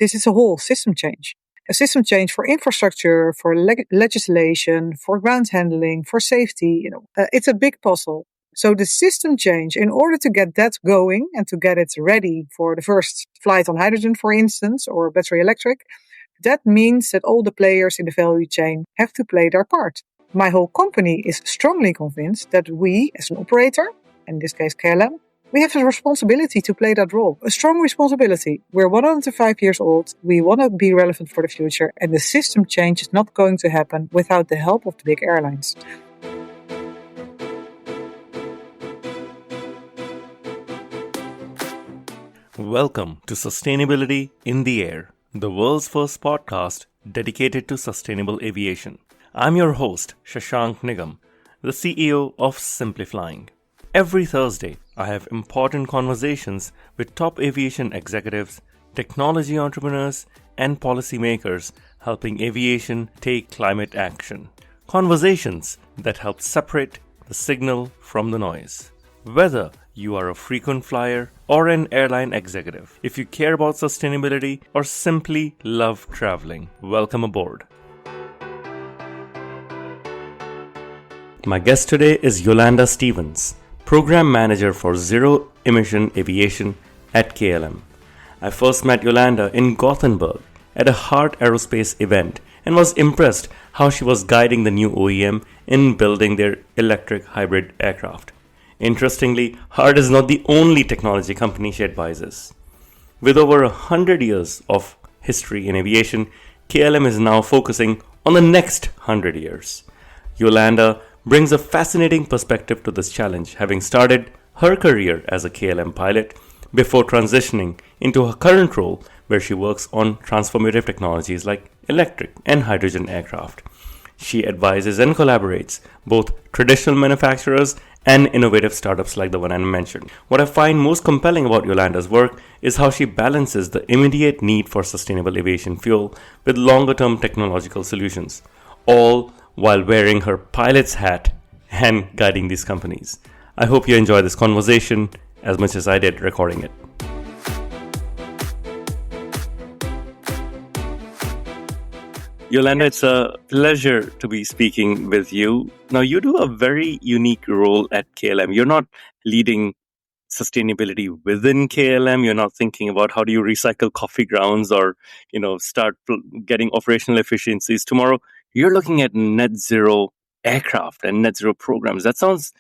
This is a whole system change. A system change for infrastructure, for legislation, for ground handling, for safety. It's a big puzzle. So the system change, in order to get that going and to get it ready for the first flight on hydrogen, for instance, or battery electric, that means that all the players in the value chain have to play their part. My whole company is strongly convinced that we, as an operator, in this case KLM, we have a responsibility to play that role. A strong responsibility. We're 105 years old. We want to be relevant for the future. And the system change is not going to happen without the help of the big airlines. Welcome to Sustainability in the Air, the world's first podcast dedicated to sustainable aviation. I'm your host, Shashank Nigam, the CEO of Simplifying. Every Thursday, I have important conversations with top aviation executives, technology entrepreneurs, and policymakers helping aviation take climate action. Conversations that help separate the signal from the noise. Whether you are a frequent flyer or an airline executive, if you care about sustainability or simply love traveling, welcome aboard. My guest today is Yolanda Stevens, Program Manager for Zero-Emission Aviation at KLM. I first met Yolanda in Gothenburg at a Heart Aerospace event and was impressed how she was guiding the new OEM in building their electric hybrid aircraft. Interestingly, Heart is not the only technology company she advises. With over 100 years of history in aviation, KLM is now focusing on the next 100 years. Yolanda brings a fascinating perspective to this challenge, having started her career as a KLM pilot before transitioning into her current role where she works on transformative technologies like electric and hydrogen aircraft. She advises and collaborates both traditional manufacturers and innovative startups like the one I mentioned. What I find most compelling about Yolanda's work is how she balances the immediate need for sustainable aviation fuel with longer-term technological solutions, all while wearing her pilot's hat and guiding these companies. I hope you enjoy this conversation as much as I did recording it. Yolanda, it's a pleasure to be speaking with you. Now, you do a very unique role at KLM. You're not leading sustainability within KLM. You're not thinking about how do you recycle coffee grounds or, start getting operational efficiencies tomorrow. You're looking at net zero aircraft and net zero programs. That sounds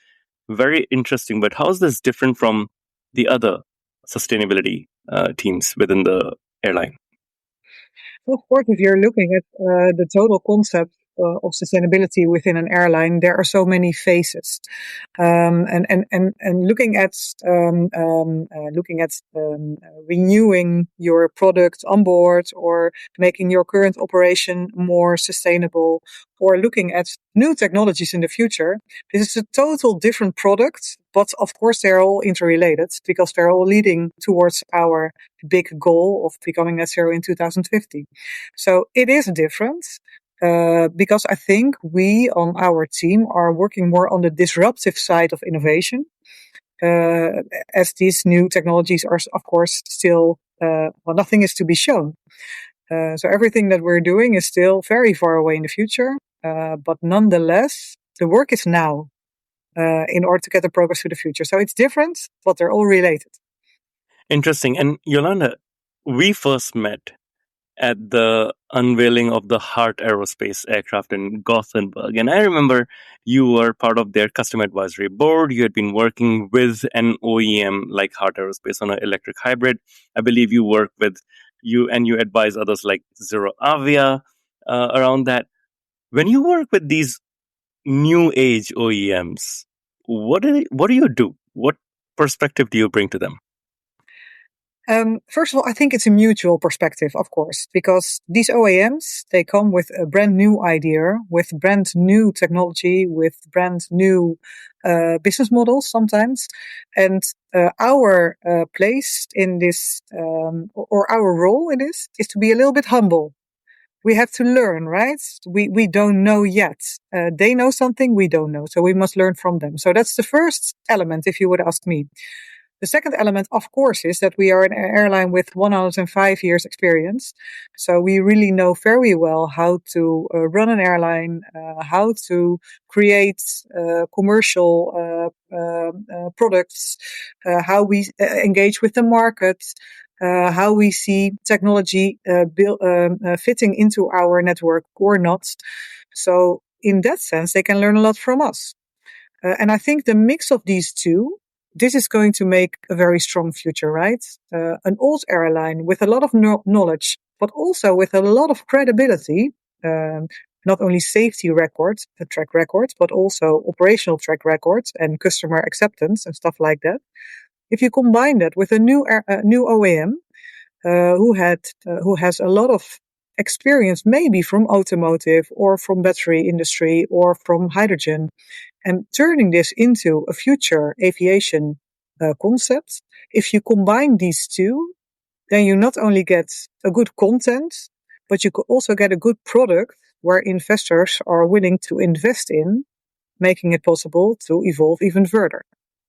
very interesting, but how is this different from the other sustainability teams within the airline? Of course, if you're looking at the total concept of sustainability within an airline, there are so many phases, and looking at renewing your product on board, or making your current operation more sustainable, or looking at new technologies in the future. This is a total different product, but of course they're all interrelated because they're all leading towards our big goal of becoming net zero in 2050. So it is different. Because I think we on our team are working more on the disruptive side of innovation, as these new technologies are, of course, still, nothing is to be shown. So everything that we're doing is still very far away in the future, but nonetheless, the work is now in order to get the progress to the future. So it's different, but they're all related. Interesting. And Yolanda, we first met at the unveiling of the Heart Aerospace aircraft in Gothenburg. And I remember you were part of their customer advisory board. You had been working with an OEM like Heart Aerospace on an electric hybrid. I believe you work with you advise others like zero-avia around that. When you work with these new age OEMs, what do you do? What perspective do you bring to them? First of all, I think it's a mutual perspective, of course, because these OEMs, they come with a brand new idea, with brand new technology, with brand new business models sometimes. And our place in this, or our role in this, is to be a little bit humble. We have to learn, right? We don't know yet. They know something we don't know, so we must learn from them. So that's the first element, if you would ask me. The second element, of course, is that we are an airline with 105 years experience. So we really know very well how to run an airline, how to create commercial products, how we engage with the market, how we see technology fitting into our network or not. So in that sense, they can learn a lot from us. And I think the mix of these two, this is going to make a very strong future, right? An old airline with a lot of knowledge, but also with a lot of credibility, um, not only safety records, track records, but also operational track records and customer acceptance and stuff like that. If you combine that with a new OEM who has a lot of experience, maybe from automotive or from battery industry or from hydrogen, and turning this into a future aviation concept, if you combine these two, then you not only get a good content, but you could also get a good product where investors are willing to invest in, making it possible to evolve even further.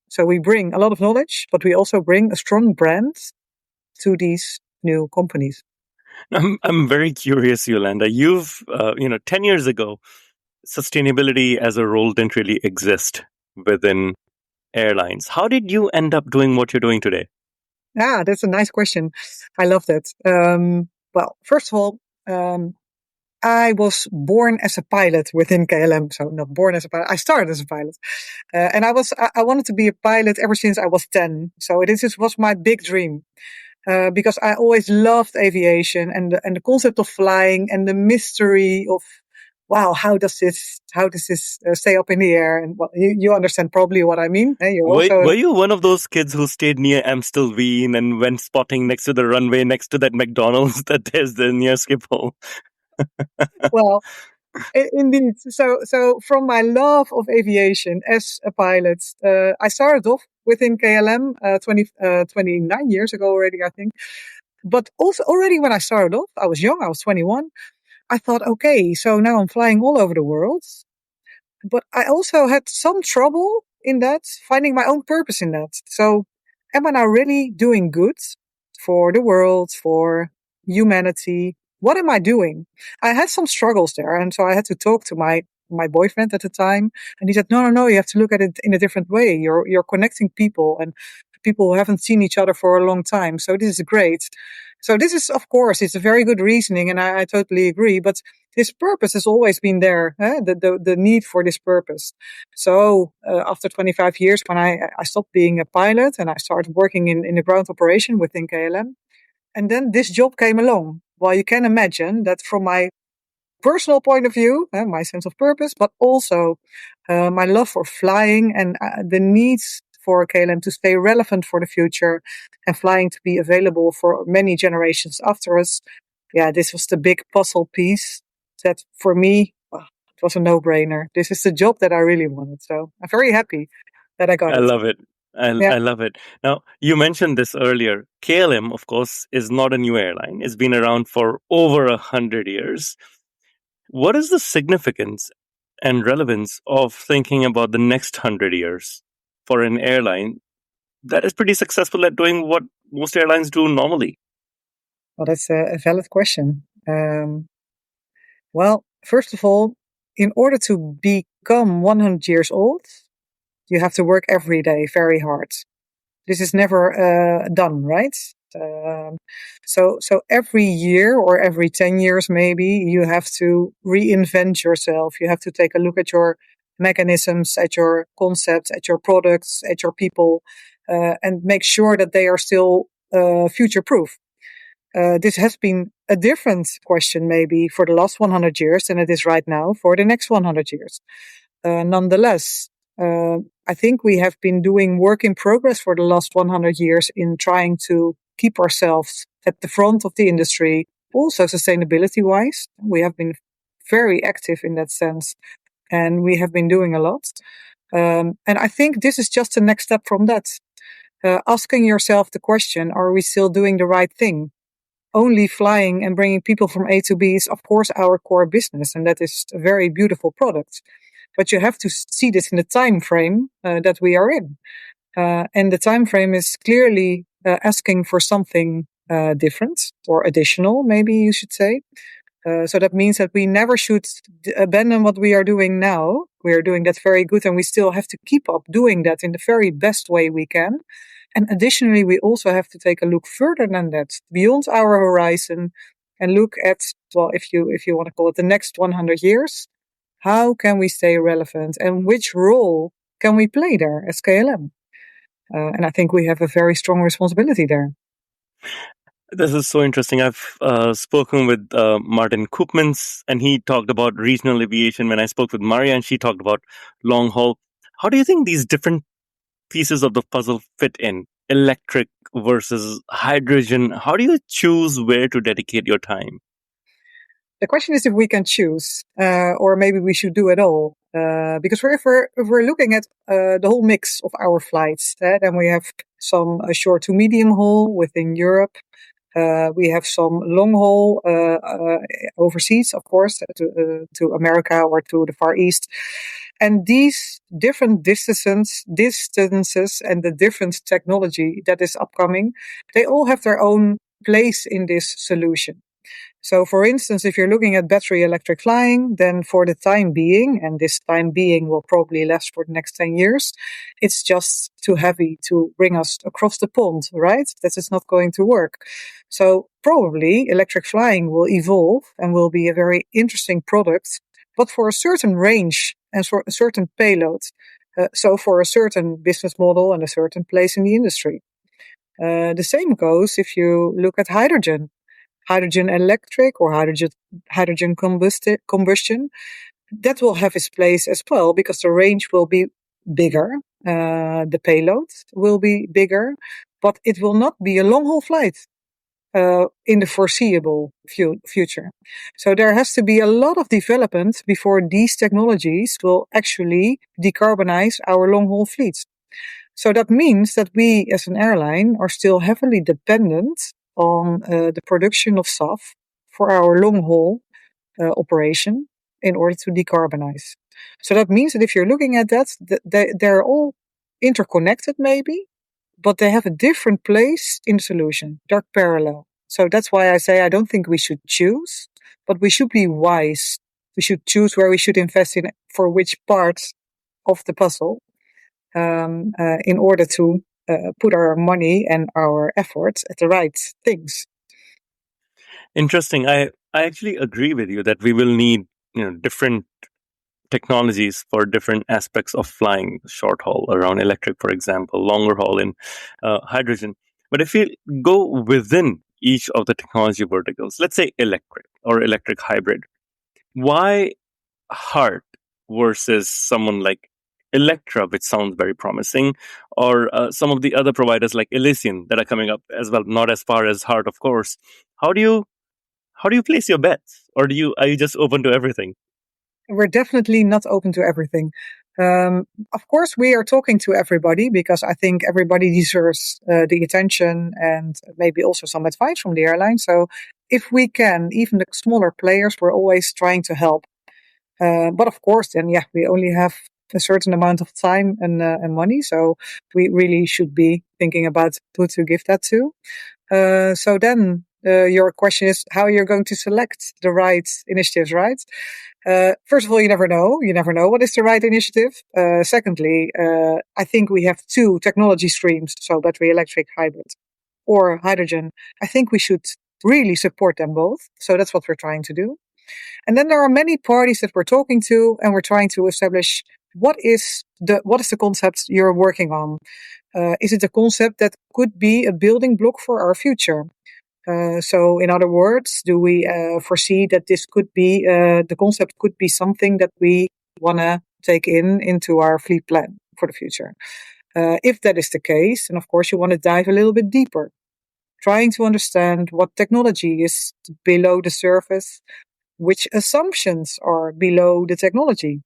So we bring a lot of knowledge, but we also bring a strong brand to these new companies. I'm very curious, Yolanda. You've 10 years ago, sustainability as a role didn't really exist within airlines. How did you end up doing what you're doing today? Ah, that's a nice question. I love that. Well, first of all, I was born as a pilot within KLM. So not born as a pilot. I started as a pilot. And I wanted to be a pilot ever since I was 10. So this was my big dream. Because I always loved aviation and the concept of flying and the mystery of, wow, how does this stay up in the air? And well, you understand probably what I mean. You're Were also, you one of those kids who stayed near Amstelveen and went spotting next to the runway next to that McDonald's that there's the near Schiphol? well, indeed. So from my love of aviation as a pilot, I started off within KLM 29 years ago already, I think. But also already when I started off, I was young, I was 21. I thought, okay, so now I'm flying all over the world. But I also had some trouble in that, finding my own purpose in that. So am I now really doing good for the world, for humanity? What am I doing? I had some struggles there. And so I had to talk to my boyfriend at the time. And he said, no, you have to look at it in a different way. You're connecting people and people who haven't seen each other for a long time. So this is great. So this is, of course, it's a very good reasoning. And I totally agree. But this purpose has always been there, the need for this purpose. So after 25 years, when I stopped being a pilot and I started working in the ground operation within KLM, and then this job came along. Well, you can imagine that from my personal point of view, my sense of purpose, but also my love for flying and the needs for KLM to stay relevant for the future and flying to be available for many generations after us. Yeah, this was the big puzzle piece that for me, well, it was a no-brainer. This is the job that I really wanted. So I'm very happy that I got I it. love it. Yeah. I love it. Now, you mentioned this earlier. KLM, of course, is not a new airline. It's been around for over 100 years. What is the significance and relevance of thinking about the next 100 years for an airline that is pretty successful at doing what most airlines do normally? Well, that's a valid question. Well, first of all, in order to become 100 years old, you have to work every day very hard. This is never done, right? So every year or every 10 years, maybe you have to reinvent yourself. You have to take a look at your mechanisms, at your concepts, at your products, at your people, and make sure that they are still future proof. This has been a different question maybe for the last 100 years than it is right now for the next 100 years. Nonetheless, I think we have been doing work in progress for the last 100 years in trying to keep ourselves at the front of the industry, also sustainability wise. We have been very active in that sense and we have been doing a lot. And I think this is just the next step from that. Asking yourself the question, are we still doing the right thing? Only flying and bringing people from A to B is, of course, our core business, and that is a very beautiful product. But you have to see this in the time frame that we are in. And the time frame is clearly asking for something different or additional, maybe you should say. So that means that we never should abandon what we are doing now. We are doing that very good, and we still have to keep up doing that in the very best way we can. And additionally, we also have to take a look further than that, beyond our horizon, and look at, well, if you want to call it the next 100 years, how can we stay relevant, and which role can we play there as KLM? And I think we have a very strong responsibility there. This is so interesting. I've spoken with Martin Koopmans, and he talked about regional aviation. When I spoke with Maria, and she talked about long haul. How do you think these different pieces of the puzzle fit in? Electric versus hydrogen. How do you choose where to dedicate your time? The question is if we can choose, or maybe we should do it all. Because if we're looking at the whole mix of our flights, then we have some short to medium haul within Europe. We have some long haul overseas, of course, to America or to the Far East. And these different distances and the different technology that is upcoming, they all have their own place in this solution. So, for instance, if you're looking at battery electric flying, then for the time being, and this time being will probably last for the next 10 years, it's just too heavy to bring us across the pond, right? That is not going to work. So, probably electric flying will evolve and will be a very interesting product, but for a certain range and for a certain payload. So, for a certain business model and a certain place in the industry. The same goes if you look at hydrogen electric or hydrogen combustion, that will have its place as well because the range will be bigger, the payload will be bigger, but it will not be a long haul flight in the foreseeable future. So there has to be a lot of development before these technologies will actually decarbonize our long haul fleets. So that means that we as an airline are still heavily dependent on the production of SAF for our long haul operation in order to decarbonize. So that means that if you're looking at that, they're all interconnected maybe, but they have a different place in the solution. They're parallel. So that's why I say I don't think we should choose, but we should be wise. We should choose where we should invest in for which parts of the puzzle in order to put our money and our efforts at the right things. Interesting. I actually agree with you that we will need different technologies for different aspects of flying, short haul around electric, for example, longer haul in hydrogen. But if you go within each of the technology verticals, let's say electric or electric hybrid, why Heart versus someone like Electra, which sounds very promising, or some of the other providers like Elysian that are coming up as well, not as far as Heart, of course. How do you place your bets, or are you just open to everything? We're definitely not open to everything. Of course, we are talking to everybody because I think everybody deserves the attention and maybe also some advice from the airline. So if we can, even the smaller players, we're always trying to help. But of course, then, yeah, we only have a certain amount of time and money. So we really should be thinking about who to give that to. So then your question is how you're going to select the right initiatives, right? First of all, you never know. You never know what is the right initiative. Secondly, I think we have two technology streams, so battery electric hybrid or hydrogen. I think we should really support them both. So that's what we're trying to do. And then there are many parties that we're talking to, and we're trying to establish what is the concept you're working on. Is it a concept that could be a building block for our future? So in other words, do we foresee that this could be, the concept could be something that we want to take into our fleet plan for the future? If that is the case, then of course you want to dive a little bit deeper, trying to understand what technology is below the surface, which assumptions are below the technology.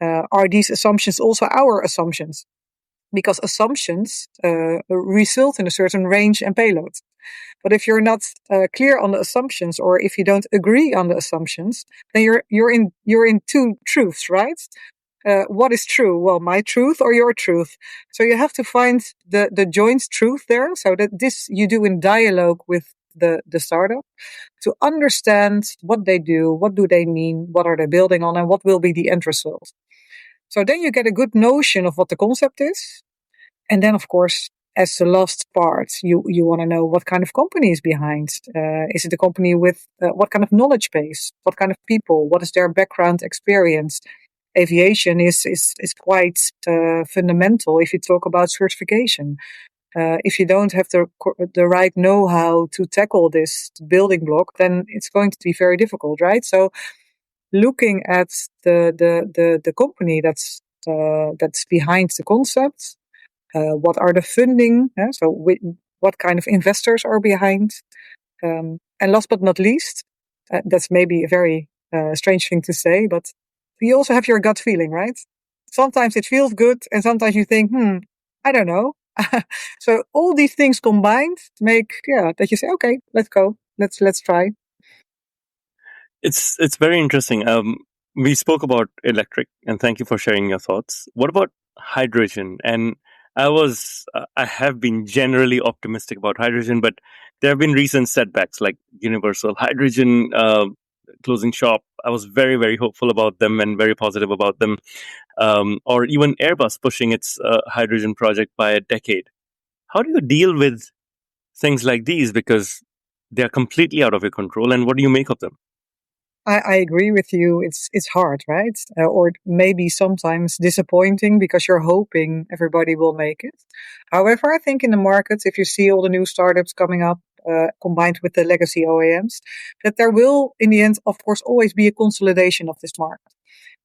Are these assumptions also our assumptions? Because assumptions result in a certain range and payload. But if you're not clear on the assumptions, or if you don't agree on the assumptions, then you're in two truths, right? what is true? Well, my truth or your truth? So you have to find the joint truth there. So that this you do in dialogue with the startup to understand what they do, what do they mean, what are they building on, and what will be the end result. So then you get a good notion of what the concept is. And then, of course, as the last part, you want to know what kind of company is behind. Is it a company with what kind of knowledge base? What kind of people? What is their background experience? Aviation is quite fundamental if you talk about certification. If you don't have the right know-how to tackle this building block, then it's going to be very difficult, right? So looking at the company that's behind the concept, what are the funding? What kind of investors are behind? And last but not least, that's maybe a very strange thing to say, but you also have your gut feeling, right? Sometimes it feels good, and sometimes you think, I don't know. So all these things combined make, that you say, okay, let's go, let's try. It's very interesting. We spoke about electric, and thank you for sharing your thoughts. What about hydrogen? And I have been generally optimistic about hydrogen, but there have been recent setbacks like Universal Hydrogen closing shop. I was very, very hopeful about them and very positive about them. Or even Airbus pushing its hydrogen project by a decade. How do you deal with things like these? Because they're completely out of your control. And what do you make of them? I agree with you. It's hard, right? Or maybe sometimes disappointing because you're hoping everybody will make it. However, I think in the market, if you see all the new startups coming up, combined with the legacy OEMs, that there will, in the end, of course, always be a consolidation of this market.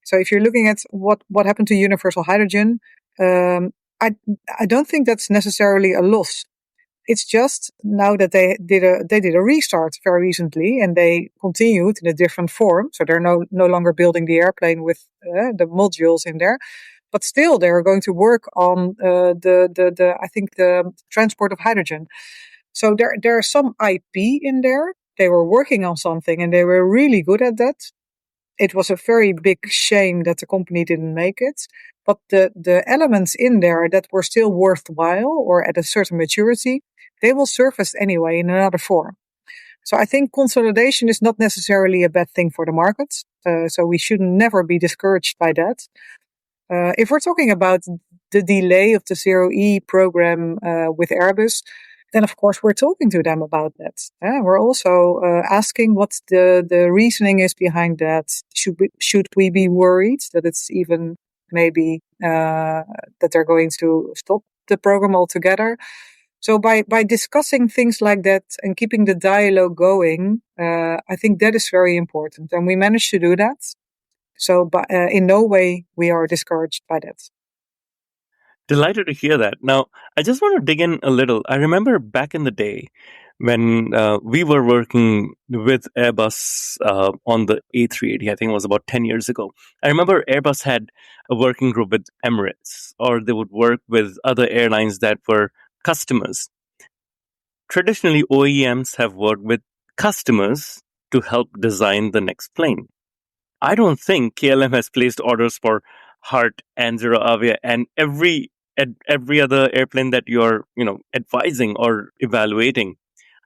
So if you're looking at what happened to universal hydrogen, I I don't think that's necessarily a loss. It's just now that they did a restart very recently, and they continued in a different form. So they're no longer building the airplane with the modules in there, but still they are going to work on the I think the transport of hydrogen. So there's some IP in there. They were working on something, and they were really good at that. It was a very big shame that the company didn't make it. But the elements in there that were still worthwhile or at a certain maturity, they will surface anyway in another form. So I think consolidation is not necessarily a bad thing for the market. So we should never be discouraged by that. If we're talking about the delay of the Zero-E program with Airbus, then of course we're talking to them about that. We're also asking what the reasoning is behind that. Should we be worried that it's even maybe that they're going to stop the program altogether? So by discussing things like that and keeping the dialogue going, I think that is very important, and we managed to do that. So, but in no way we are discouraged by that. Delighted to hear that. Now, I just want to dig in a little. I remember back in the day when we were working with Airbus on the A380, I think it was about 10 years ago. I remember Airbus had a working group with Emirates, or they would work with other airlines that were customers. Traditionally, OEMs have worked with customers to help design the next plane. I don't think KLM has placed orders for Heart and Zero Avia and every other airplane that you're advising or evaluating.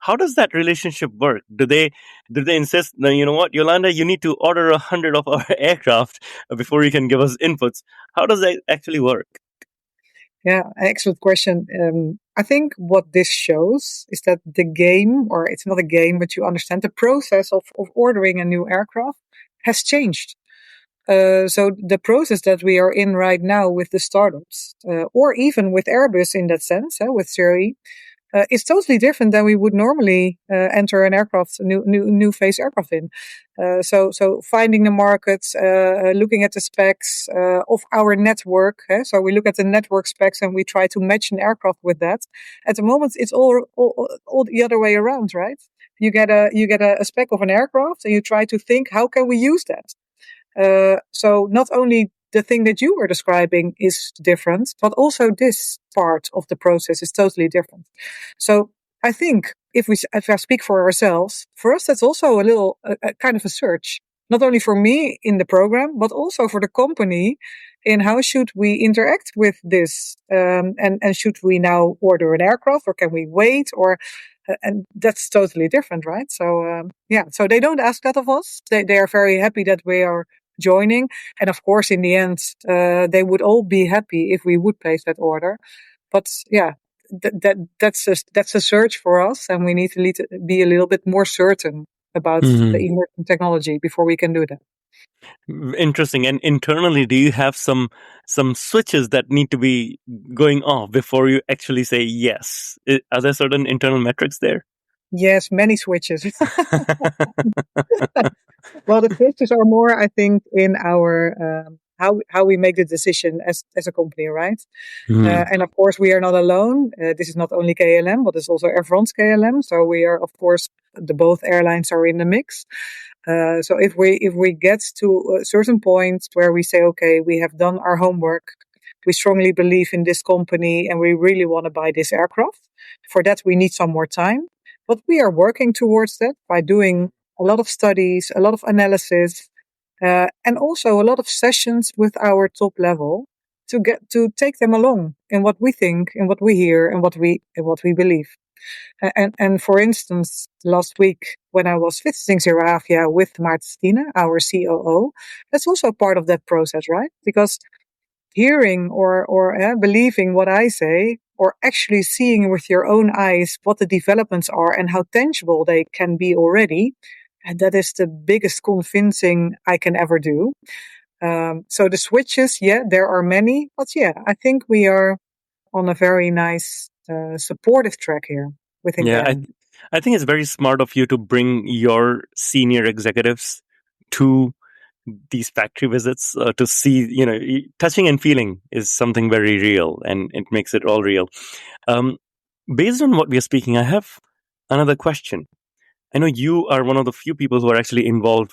How does that relationship work? Do they insist? No, you know what, Yolanda, you need to order 100 of our aircraft before you can give us inputs. How does that actually work? Yeah, excellent question. I think what this shows is that the game, or it's not a game, but you understand the process of ordering a new aircraft has changed. So the process that we are in right now with the startups, or even with Airbus in that sense, with Zero-E, is totally different than we would normally enter an aircraft, a new phase aircraft in. So finding the markets, looking at the specs of our network. So we look at the network specs and we try to match an aircraft with that. At the moment, it's all the other way around, right? You get a spec of an aircraft and you try to think, how can we use that? So not only the thing that you were describing is different, but also this part of the process is totally different. So I think if I speak for ourselves, for us that's also a kind of a search, not only for me in the program, but also for the company in how should we interact with this, and should we now order an aircraft, or can we wait, or and that's totally different, right? So yeah, so they don't ask that of us. They are very happy that we are joining, and of course, in the end, they would all be happy if we would place that order. But yeah, that's a search for us, and we need to be a little bit more certain about the emerging technology before we can do that. Interesting. And internally, do you have some switches that need to be going off before you actually say yes? Are there certain internal metrics there? Yes, many switches. Well, the switches are more, I think, in our how we make the decision as a company, right? And of course, we are not alone. This is not only KLM, but it's also Air France KLM. So we are, of course, both airlines are in the mix. So if we get to a certain point where we say, okay, we have done our homework, we strongly believe in this company, and we really want to buy this aircraft. For that, we need some more time, but we are working towards that by doing a lot of studies, a lot of analysis, and also a lot of sessions with our top level to take them along in what we think, and what we hear, and what we believe. And for instance, last week when I was visiting Zeravia with Martine, our COO, that's also part of that process, right? Because hearing or believing what I say, or actually seeing with your own eyes what the developments are and how tangible they can be already, and that is the biggest convincing I can ever do. So the switches, yeah, there are many, but yeah, I think we are on a very nice supportive track here within Yeah, KLM. I think it's very smart of you to bring your senior executives to these factory visits to see, touching and feeling is something very real, and it makes it all real. Based on what we are speaking, I have another question. I know you are one of the few people who are actually involved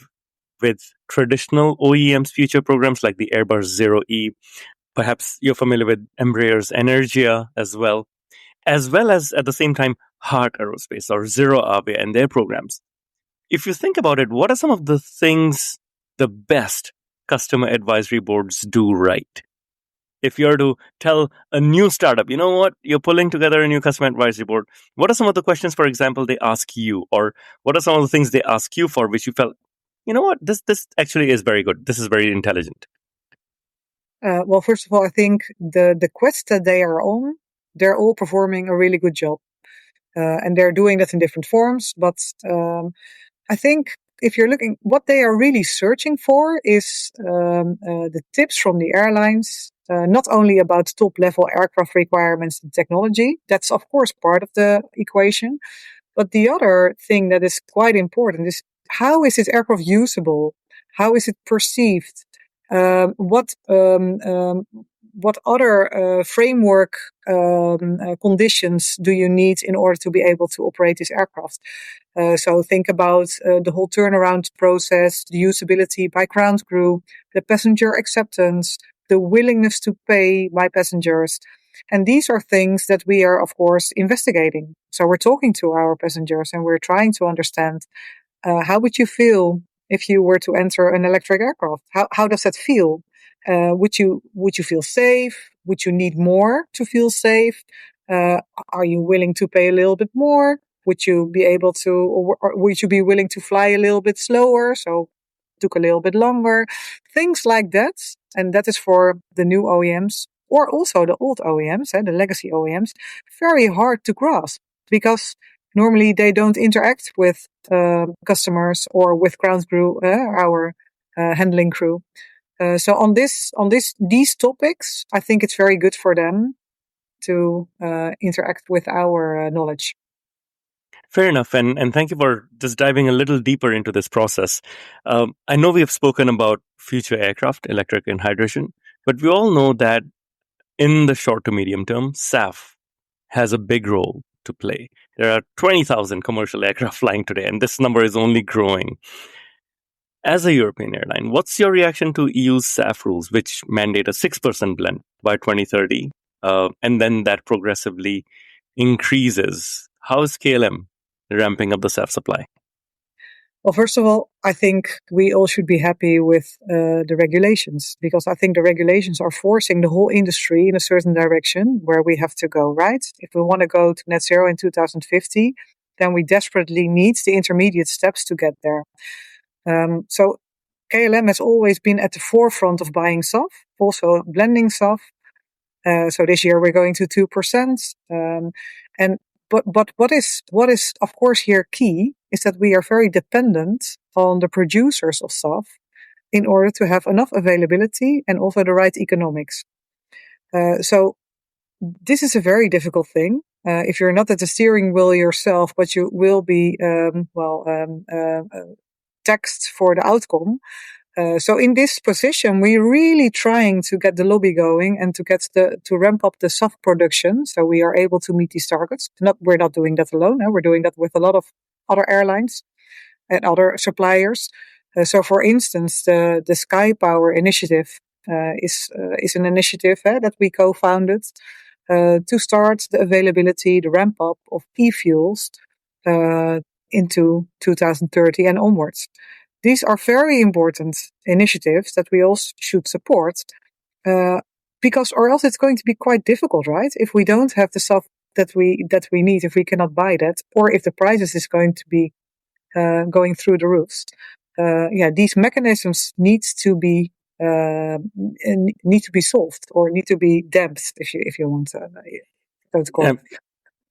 with traditional OEMs future programs like the Airbus Zero E. Perhaps you're familiar with Embraer's Energia as well as at the same time Heart Aerospace or Zero Avia and their programs. If you think about it, what are some of the things the best customer advisory boards do right? If you're to tell a new startup, you know what, you're pulling together a new customer advisory board, what are some of the questions, for example, they ask you? Or what are some of the things they ask you for which you felt, you know what, this actually is very good. This is very intelligent. Well, first of all, I think the quest that they are on, they're all performing a really good job. And they're doing that in different forms. But I think if you're looking, what they are really searching for is the tips from the airlines, not only about top level aircraft requirements and technology. That's, of course, part of the equation. But the other thing that is quite important is, how is this aircraft usable? How is it perceived? What other framework conditions do you need in order to be able to operate this aircraft? So think about the whole turnaround process, the usability by ground crew, the passenger acceptance, the willingness to pay by passengers. And these are things that we are, of course, investigating. So we're talking to our passengers and we're trying to understand, how would you feel if you were to enter an electric aircraft? How does that feel? Would you feel safe? Would you need more to feel safe? Are you willing to pay a little bit more? Would you be able to, or would you be willing to fly a little bit slower? So took a little bit longer. Things like that. And that is for the new OEMs, or also the old OEMs, the legacy OEMs, very hard to grasp, because normally they don't interact with customers or with ground crew, our handling crew. So on these topics, I think it's very good for them to interact with our knowledge. Fair enough, and thank you for just diving a little deeper into this process. I know we have spoken about future aircraft, electric and hydrogen, but we all know that in the short to medium term, SAF has a big role to play. There are 20,000 commercial aircraft flying today, and this number is only growing. As a European airline, what's your reaction to EU's SAF rules, which mandate a 6% blend by 2030, and then that progressively increases? How is KLM ramping up the SAF supply? Well, first of all, I think we all should be happy with the regulations, because I think the regulations are forcing the whole industry in a certain direction where we have to go, right? If we want to go to net zero in 2050, then we desperately need the intermediate steps to get there. So KLM has always been at the forefront of buying SAF, also blending SAF. So this year we're going to 2%. But what is of course here key is that we are very dependent on the producers of SAF in order to have enough availability and also the right economics. So this is a very difficult thing. If you're not at the steering wheel yourself, but you will be taxed for the outcome. So in this position, we're really trying to get the lobby going and to ramp up the SAF production, so we are able to meet these targets. We're not doing that alone. We're doing that with a lot of other airlines and other suppliers. So, for instance, the Sky Power initiative is an initiative that we co-founded to start the availability, the ramp up of e-fuels into 2030 and onwards. These are very important initiatives that we all should support, because or else it's going to be quite difficult, right? If we don't have the stuff that we need, if we cannot buy that, or if the prices is going to be going through the roofs. These mechanisms need to be solved, or need to be damped, if you want to call it.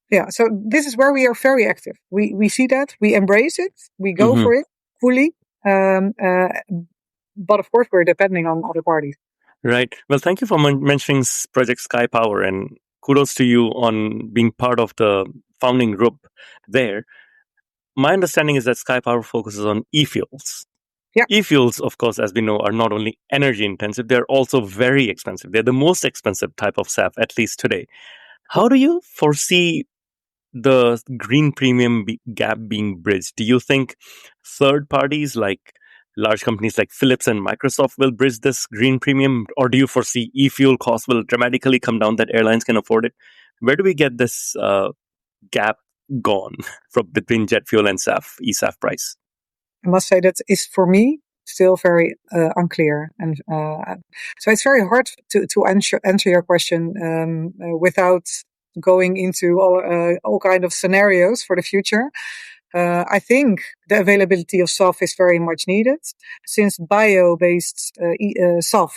Yeah, so this is where we are very active. We see that, we embrace it, we go for it fully. But of course, we're depending on other parties. Right. Well, thank you for mentioning Project Sky Power, and kudos to you on being part of the founding group there. My understanding is that Sky Power focuses on e-fuels. Yeah. E-fuels, of course, as we know, are not only energy intensive, they're also very expensive. They're the most expensive type of SAF, at least today. How do you foresee the green premium gap being bridged? Do you think third parties like large companies like Philips and Microsoft will bridge this green premium, or do you foresee e-fuel costs will dramatically come down that airlines can afford it? Where do we get this gap gone from between jet fuel and SAF, e-SAF price? I must say that is, for me, still very unclear, and so it's very hard to answer your question without going into all kind of scenarios for the future. I think the availability of SAF is very much needed, since bio-based SAF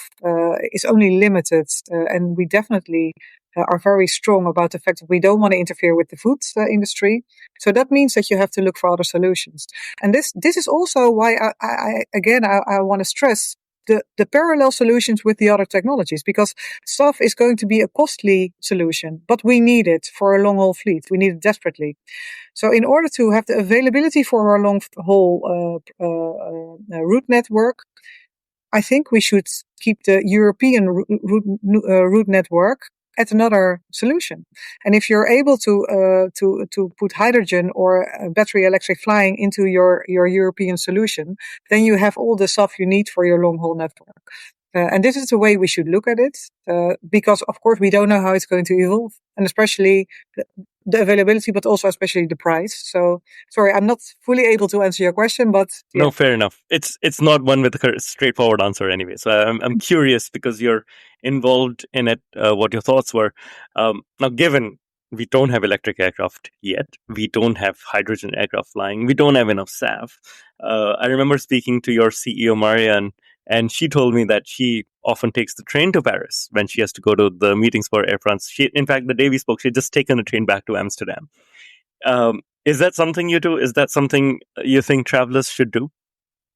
is only limited, and we definitely are very strong about the fact that we don't want to interfere with the food industry. So that means that you have to look for other solutions. And this is also why I want to stress the parallel solutions with the other technologies, because SAF is going to be a costly solution, but we need it for a long-haul fleet. We need it desperately. So in order to have the availability for our long-haul route network, I think we should keep the European route network at another solution. And if you're able to put hydrogen or battery electric flying into your European solution, then you have all the stuff you need for your long haul network. And this is the way we should look at it, because of course we don't know how it's going to evolve, and especially the availability, but also especially the price. So sorry, I'm not fully able to answer your question, but yeah. No, fair enough. It's not one with a straightforward answer anyway. So I'm curious, because you're involved in it, what your thoughts were. Now, given we don't have electric aircraft yet, we don't have hydrogen aircraft flying, we don't have enough SAF. I remember speaking to your CEO, Marianne, and she told me that she often takes the train to Paris when she has to go to the meetings for Air France. In fact, the day we spoke, she had just taken a train back to Amsterdam. Is that something you do? Is that something you think travelers should do?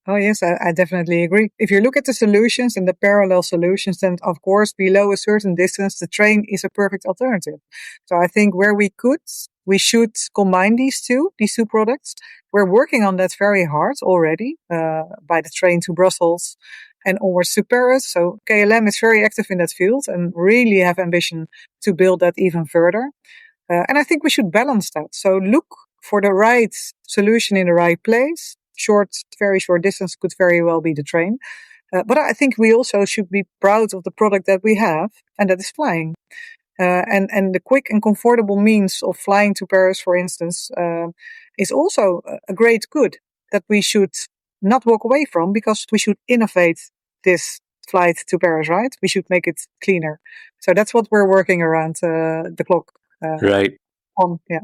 Oh, yes, I definitely agree. If you look at the solutions and the parallel solutions, then of course, below a certain distance, the train is a perfect alternative. So I think where we should combine these two products. We're working on that very hard already, by the train to Brussels and onwards to Paris. So KLM is very active in that field and really have ambition to build that even further. And I think we should balance that. So look for the right solution in the right place. Very short distance could very well be the train. But I think we also should be proud of the product that we have, and that is flying. And the quick and comfortable means of flying to Paris, for instance, is also a great good. that we should not walk away from, because we should innovate this flight to Paris, right? We should make it cleaner. So that's what we're working around the clock Right. on. Yeah.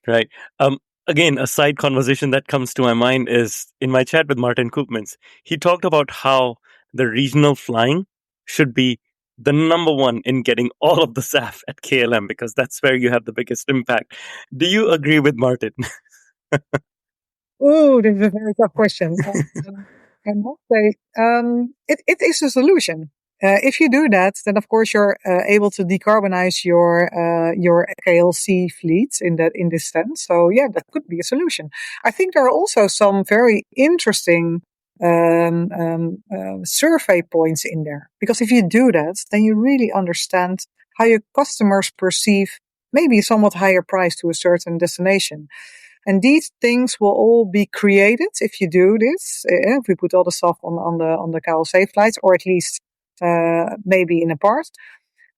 Right. Um, Again, a side conversation that comes to my mind is in my chat with Martin Koopmans. He talked about how the regional flying should be the number one in getting all of the SAF at KLM because that's where you have the biggest impact. Do you agree with Martin? Oh, this is a very tough question. I must say, it is a solution. If you do that, then of course you're able to decarbonize your KLC fleet in this sense. So yeah, that could be a solution. I think there are also some very interesting survey points in there, because if you do that, then you really understand how your customers perceive maybe a somewhat higher price to a certain destination. And these things will all be created if you do this. If we put all the stuff on the KLC flights, or at least maybe in a part.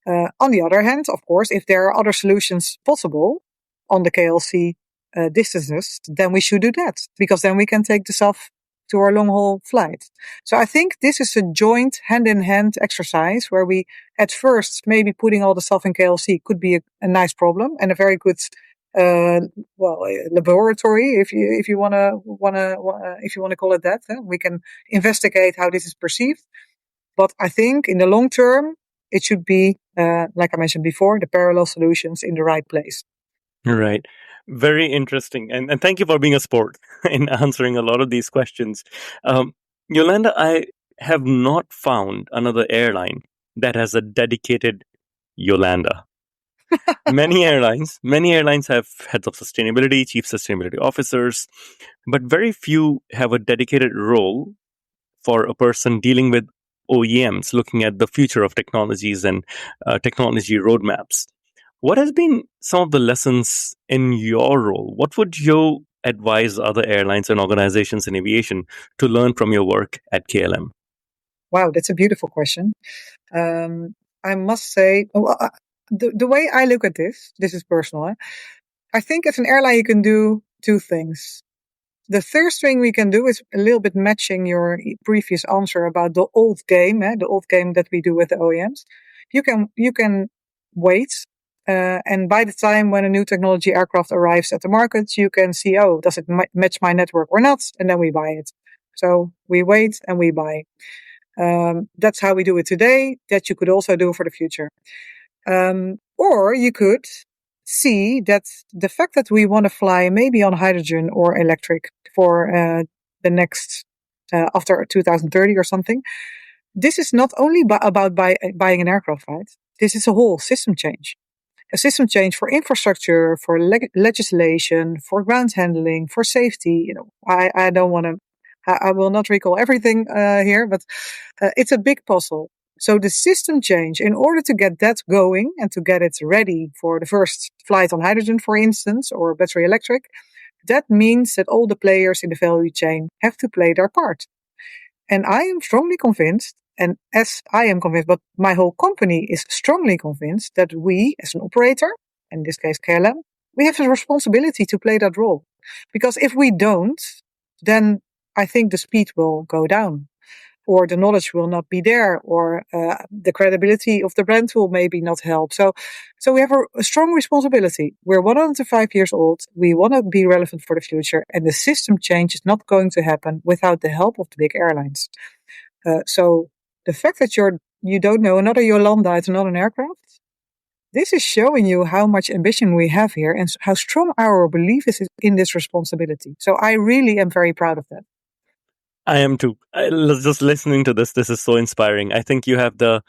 On the other hand, of course, if there are other solutions possible on the KLC distances, then we should do that, because then we can take the stuff to our long haul flight. So I think this is a joint hand in hand exercise where we at first maybe putting all the stuff in KLC could be a nice problem and a very good laboratory, if you wanna call it that. We can investigate how this is perceived. But I think in the long term, it should be, like I mentioned before, the parallel solutions in the right place. Right. Very interesting. And thank you for being a sport in answering a lot of these questions. Yolanda, I have not found another airline that has a dedicated Yolanda. Many airlines have heads of sustainability, chief sustainability officers, but very few have a dedicated role for a person dealing with OEMs, looking at the future of technologies and technology roadmaps. What has been some of the lessons in your role? What would you advise other airlines and organizations in aviation to learn from your work at KLM? Wow, that's a beautiful question. I must say, the way I look at this is personal. I think as an airline, you can do two things. The first thing we can do is a little bit matching your previous answer about the old game, the old game that we do with the OEMs. You can wait, and by the time when a new technology aircraft arrives at the market, you can see, oh, does it match my network or not, and then we buy it. So we wait and we buy. That's how we do it today. That you could also do for the future. Or you could see that the fact that we want to fly maybe on hydrogen or electric for the next after 2030 or something, this is not only about buying an aircraft, right? This is a whole system change. A system change for infrastructure, for legislation, for ground handling, for safety. I don't want to. I will not recall everything here, but it's a big puzzle. So the system change, in order to get that going and to get it ready for the first flight on hydrogen, for instance, or battery electric, that means that all the players in the value chain have to play their part. And I am strongly convinced, and as I am convinced, but my whole company is strongly convinced that we, as an operator, in this case KLM, we have a responsibility to play that role. Because if we don't, then I think the speed will go down, or the knowledge will not be there, or the credibility of the brand will maybe not help. So we have a strong responsibility. We're 105 years old. We want to be relevant for the future, and the system change is not going to happen without the help of the big airlines. So the fact that you don't know another Yolanda, it's not an aircraft. This is showing you how much ambition we have here and how strong our belief is in this responsibility. So I really am very proud of that. I am too. Just listening to this is so inspiring. I think you have the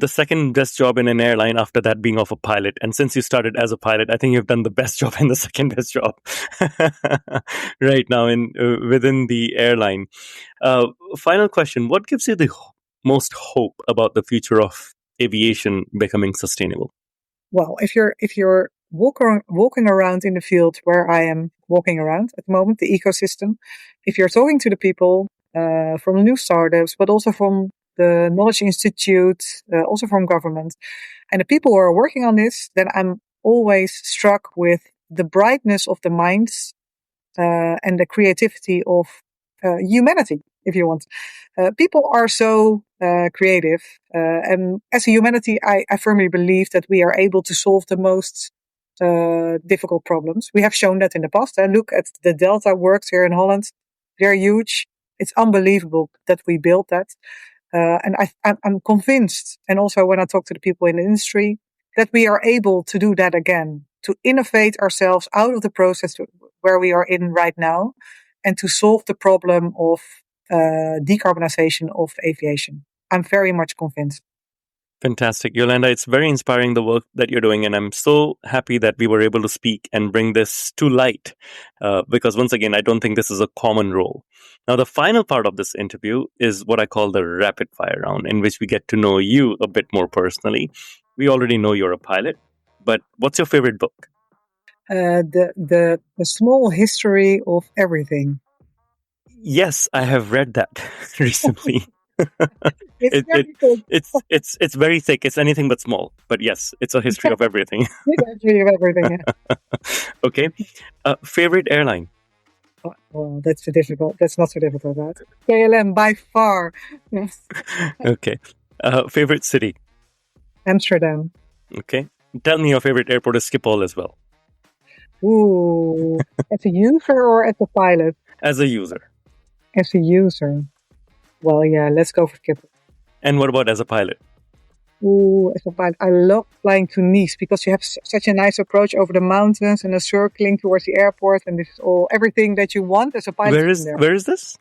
second best job in an airline after that being of a pilot. And since you started as a pilot, I think you've done the best job and the second best job right now within the airline. Final question: what gives you the most hope about the future of aviation becoming sustainable? Well, if you're walking around in the field where I am walking around at the moment, the ecosystem, if you're talking to the people from the new startups, but also from the Knowledge Institute, also from government, and the people who are working on this, then I'm always struck with the brightness of the minds and the creativity of humanity, if you want. People are so creative, and as a humanity, I firmly believe that we are able to solve the most difficult problems. We have shown that in the past. Look at the Delta works here in Holland. They're huge. It's unbelievable that we built that. And I'm convinced, and also when I talk to the people in the industry, that we are able to do that again, to innovate ourselves out of the process where we are in right now, and to solve the problem of decarbonization of aviation. I'm very much convinced. Fantastic. Yolanda, it's very inspiring the work that you're doing, and I'm so happy that we were able to speak and bring this to light because, once again, I don't think this is a common role. Now, the final part of this interview is what I call the rapid fire round, in which we get to know you a bit more personally. We already know you're a pilot, but what's your favorite book? The small history of everything. Yes, I have read that recently. It's very good. It's very thick. It's anything but small. But yes, it's a history of everything. History of everything. Yeah. Okay. Favorite airline? Oh, that's difficult. That's not so difficult. That KLM by far. Yes. Okay. Favorite city? Amsterdam. Okay. Tell me your favorite airport is Schiphol as well. Ooh, as a user or as a pilot? As a user. As a user. Well, yeah, let's go for Schiphol. And what about as a pilot? Ooh, as a pilot, I love flying to Nice because you have such a nice approach over the mountains and a circling towards the airport, and this is everything that you want as a pilot. Where is this?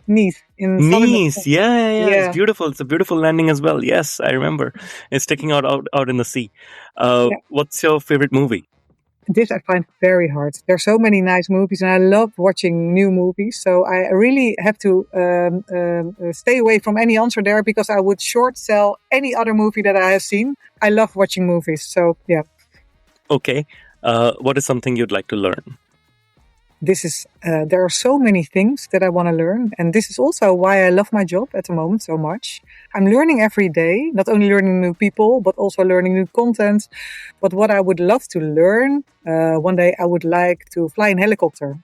Nice in Nice. Yeah. It's beautiful. It's a beautiful landing as well. Yes, I remember. It's sticking out in the sea. What's your favorite movie? This I find very hard. There are so many nice movies, and I love watching new movies. So I really have to stay away from any answer there because I would short sell any other movie that I have seen. I love watching movies. So yeah. Okay. What is something you'd like to learn? There are so many things that I want to learn. And this is also why I love my job at the moment so much. I'm learning every day, not only learning new people, but also learning new content. But what I would love to learn, one day I would like to fly in helicopter.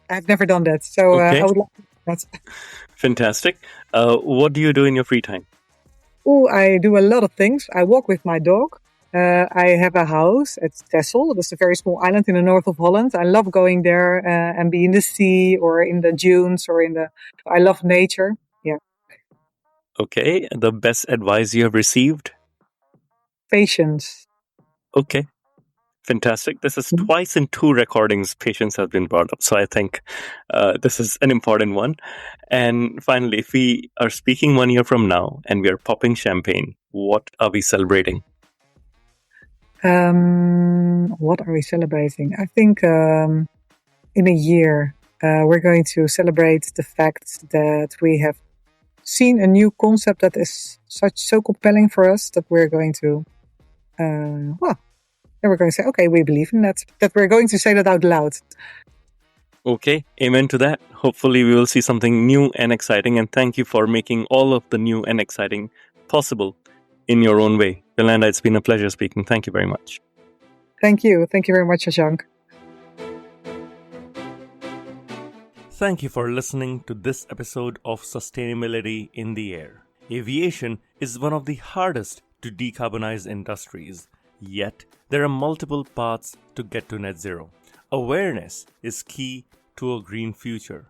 I've never done that. So okay. I would like to do that. Fantastic. What do you do in your free time? Oh, I do a lot of things. I walk with my dog. I have a house at Texel. That's a very small island in the north of Holland. I love going there and be in the sea or in the dunes or I love nature. Yeah. Okay. The best advice you have received? Patience. Okay. Fantastic. This is twice in 2 recordings patience has been brought up. So I think this is an important one. And finally, if we are speaking 1 year from now and we are popping champagne, what are we celebrating? What are we celebrating? I think in a year we're going to celebrate the fact that we have seen a new concept that is so compelling for us that we're going to then we're going to say, okay, we believe in that we're going to say that out loud. Okay, amen to that. Hopefully we will see something new and exciting, and thank you for making all of the new and exciting possible in your own way. Yolanda, it's been a pleasure speaking. Thank you very much. Thank you. Thank you very much, Shashank. Thank you for listening to this episode of Sustainability in the Air. Aviation is one of the hardest to decarbonize industries, yet there are multiple paths to get to net zero. Awareness is key to a green future.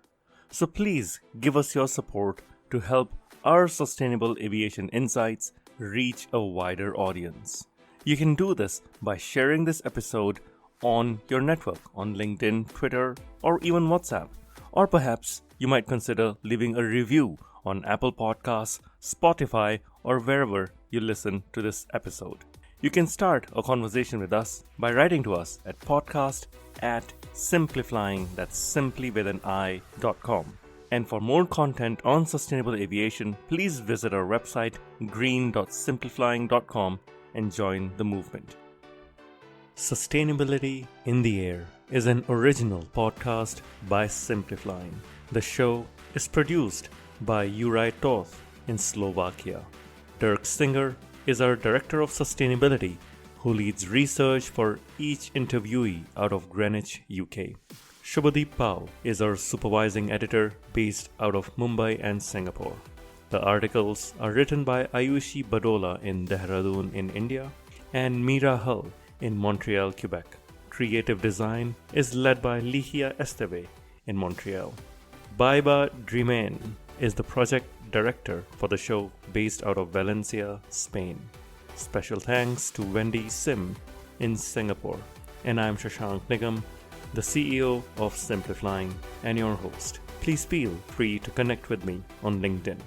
So please give us your support to help our sustainable aviation insights reach a wider audience. You can do this by sharing this episode on your network, on LinkedIn, Twitter, or even WhatsApp. Or perhaps you might consider leaving a review on Apple Podcasts, Spotify, or wherever you listen to this episode. You can start a conversation with us by writing to us at podcast@simpliflying, that's simply with an i.com. And for more content on sustainable aviation, please visit our website green.simplifying.com and join the movement. Sustainability in the Air is an original podcast by Simplifying. The show is produced by Juraj Toth in Slovakia. Dirk Singer is our Director of Sustainability, who leads research for each interviewee out of Greenwich, UK. Shubhadeep Pal is our supervising editor based out of Mumbai and Singapore. The articles are written by Ayushi Badola in Dehradun in India and Meera Hull in Montreal, Quebec. Creative design is led by Lihia Esteve in Montreal. Baiba Drimain is the project director for the show based out of Valencia, Spain. Special thanks to Wendy Sim in Singapore. And I'm Shashank Nigam, the CEO of Simplifying and your host. Please feel free to connect with me on LinkedIn.